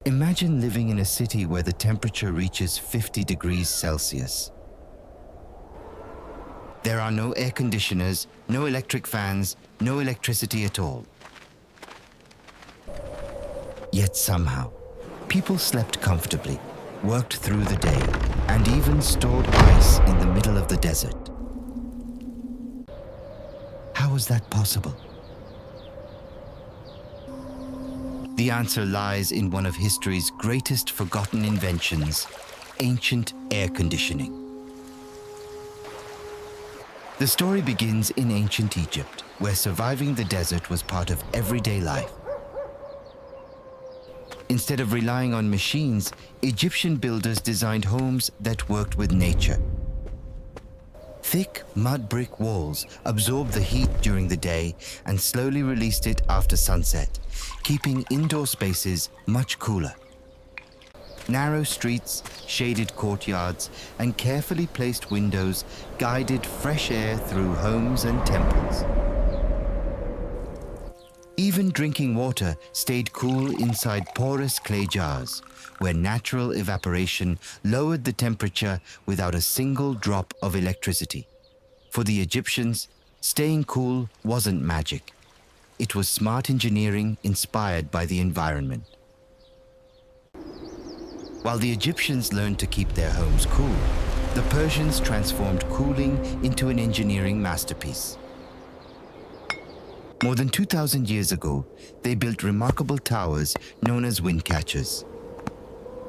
Imagine living in a city where the temperature reaches 50 degrees Celsius. There are no air conditioners, no electric fans, no electricity at all. Yet somehow, people slept comfortably, worked through the day, and even stored ice in the middle of the desert. How was that possible? The answer lies in one of history's greatest forgotten inventions, ancient air conditioning. The story begins in ancient Egypt, where surviving the desert was part of everyday life. Instead of relying on machines, Egyptian builders designed homes that worked with nature. Thick mud brick walls absorbed the heat during the day and slowly released it after sunset, keeping indoor spaces much cooler. Narrow streets, shaded courtyards, and carefully placed windows guided fresh air through homes and temples. Even drinking water stayed cool inside porous clay jars, where natural evaporation lowered the temperature without a single drop of electricity. For the Egyptians, staying cool wasn't magic. It was smart engineering inspired by the environment. While the Egyptians learned to keep their homes cool, the Persians transformed cooling into an engineering masterpiece. More than 2,000 years ago, they built remarkable towers known as windcatchers.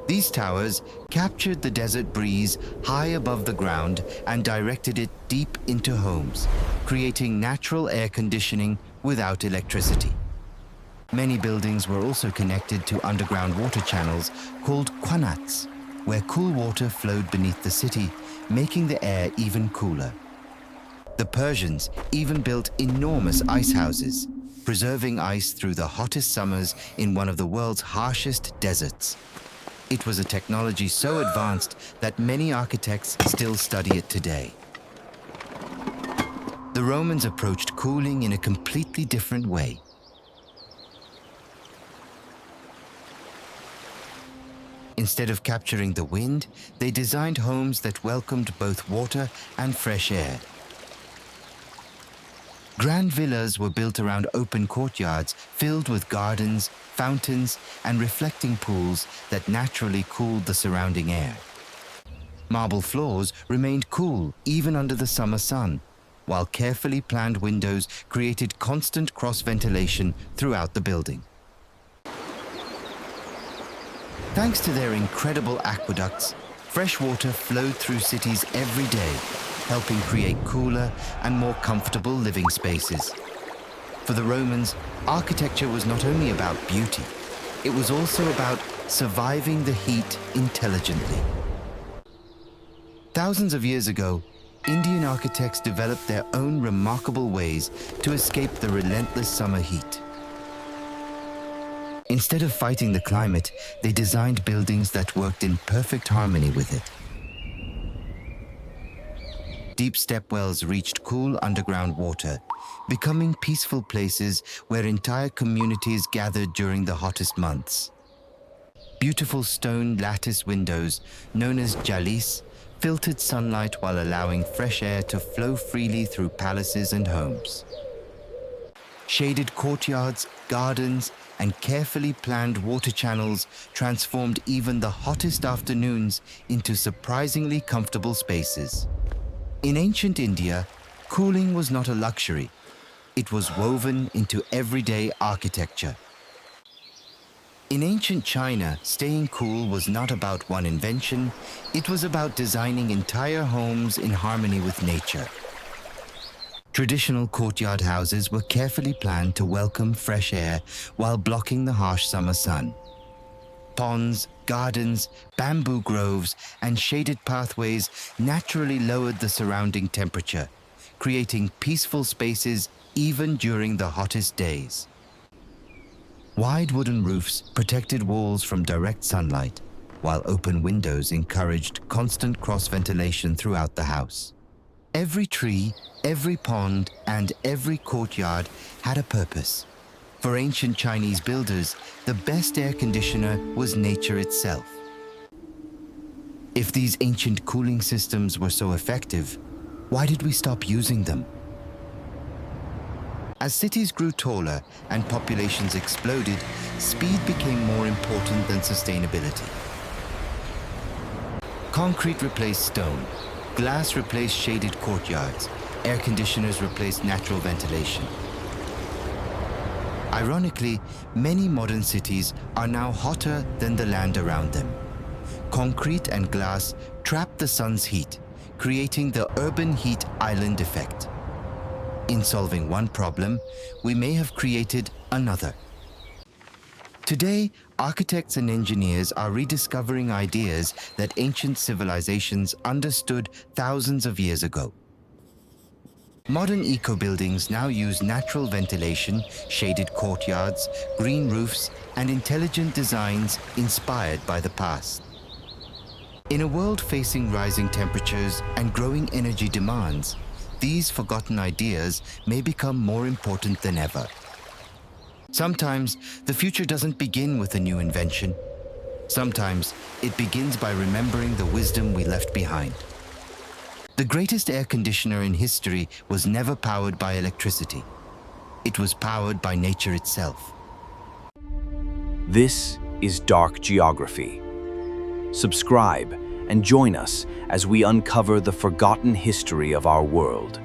These towers captured the desert breeze high above the ground and directed it deep into homes, creating natural air conditioning without electricity. Many buildings were also connected to underground water channels called aqueducts, where cool water flowed beneath the city, making the air even cooler. The Persians even built enormous ice houses, preserving ice through the hottest summers in one of the world's harshest deserts. It was a technology so advanced that many architects still study it today. The Romans approached cooling in a completely different way. Instead of capturing the wind, they designed homes that welcomed both water and fresh air. Grand villas were built around open courtyards filled with gardens, fountains, and reflecting pools that naturally cooled the surrounding air. Marble floors remained cool even under the summer sun, while carefully planned windows created constant cross-ventilation throughout the building. Thanks to their incredible aqueducts, fresh water flowed through cities every day, helping create cooler and more comfortable living spaces. For the Romans, architecture was not only about beauty, it was also about surviving the heat intelligently. Thousands of years ago, Indian architects developed their own remarkable ways to escape the relentless summer heat. Instead of fighting the climate, they designed buildings that worked in perfect harmony with it. Deep stepwells reached cool underground water, becoming peaceful places where entire communities gathered during the hottest months. Beautiful stone lattice windows, known as jalis, filtered sunlight while allowing fresh air to flow freely through palaces and homes. Shaded courtyards, gardens, and carefully planned water channels transformed even the hottest afternoons into surprisingly comfortable spaces. In ancient India, cooling was not a luxury. It was woven into everyday architecture. In ancient China, staying cool was not about one invention, it was about designing entire homes in harmony with nature. Traditional courtyard houses were carefully planned to welcome fresh air while blocking the harsh summer sun. Ponds, gardens, bamboo groves, and shaded pathways naturally lowered the surrounding temperature, creating peaceful spaces even during the hottest days. Wide wooden roofs protected walls from direct sunlight, while open windows encouraged constant cross-ventilation throughout the house. Every tree, every pond, and every courtyard had a purpose. For ancient Chinese builders, the best air conditioner was nature itself. If these ancient cooling systems were so effective, why did we stop using them? As cities grew taller and populations exploded, speed became more important than sustainability. Concrete replaced stone, glass replaced shaded courtyards, air conditioners replaced natural ventilation. Ironically, many modern cities are now hotter than the land around them. Concrete and glass trap the sun's heat, creating the urban heat island effect. In solving one problem, we may have created another. Today, architects and engineers are rediscovering ideas that ancient civilizations understood thousands of years ago. Modern eco-buildings now use natural ventilation, shaded courtyards, green roofs, and intelligent designs inspired by the past. In a world facing rising temperatures and growing energy demands, these forgotten ideas may become more important than ever. Sometimes, the future doesn't begin with a new invention. Sometimes, it begins by remembering the wisdom we left behind. The greatest air conditioner in history was never powered by electricity. It was powered by nature itself. This is Dark Geography. Subscribe and join us as we uncover the forgotten history of our world.